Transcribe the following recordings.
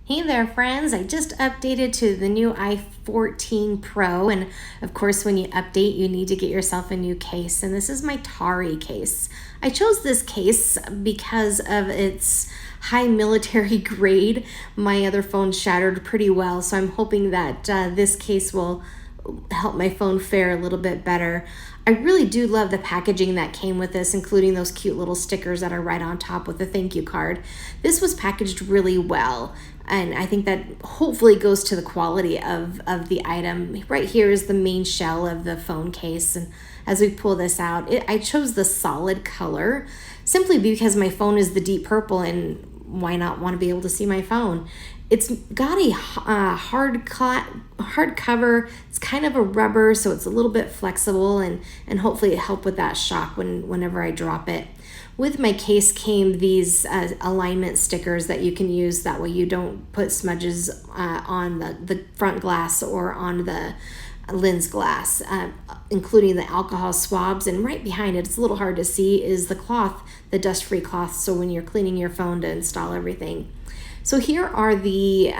Hey there, friends. I just updated to the new i14 Pro, and of course, when you update, you need to get yourself a new case, and this is my TAURI case. I chose this case because of its high military grade. My other phone shattered pretty well, so I'm hoping that this case will help my phone fare a little bit better. I really do love the packaging that came with this, including those cute little stickers that are right on top with the thank you card. This was packaged really well, and I think that hopefully goes to the quality of the item. Right here is the main shell of the phone case, and as we pull this out, I chose the solid color simply because my phone is the deep purple, and why not want to be able to see my phone? It's got a hard cover. It's kind of a rubber, so it's a little bit flexible, and hopefully it help with that shock whenever I drop it. With my case came these alignment stickers that you can use. That way you don't put smudges on the front glass or on the lens glass, including the alcohol swabs. And right behind it, it's a little hard to see, is the cloth, the dust-free cloth, so when you're cleaning your phone to install everything. So here are the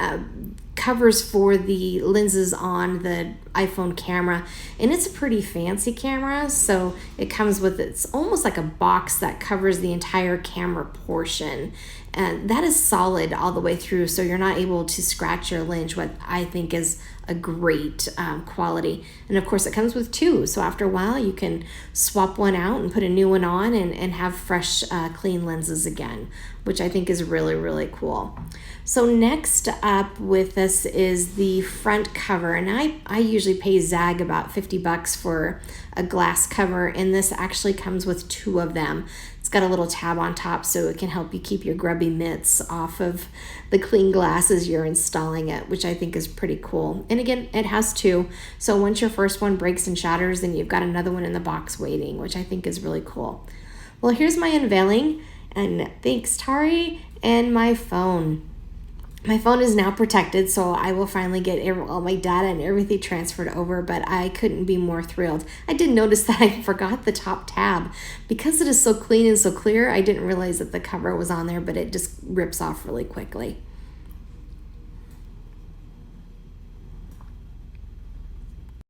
covers for the lenses on the iPhone camera, and it's a pretty fancy camera. So it comes with, it's almost like a box that covers the entire camera portion, and that is solid all the way through, so you're not able to scratch your lens, what I think is a great quality. And of course it comes with two, so after a while you can swap one out and put a new one on and have fresh clean lenses again, which I think is really, really cool. So next up with this is the front cover, and I usually pay Zag about 50 bucks for a glass cover, and this actually comes with two of them. It's got a little tab on top so it can help you keep your grubby mitts off of the clean glass as you're installing it, which I think is pretty cool. And again, it has two, so once your first one breaks and shatters, then you've got another one in the box waiting, which I think is really cool. Well, here's my unveiling, and thanks TAURI and my phone. My phone is now protected, so I will finally get all my data and everything transferred over, but I couldn't be more thrilled. I did notice that I forgot the top tab. Because it is so clean and so clear, I didn't realize that the cover was on there, but it just rips off really quickly.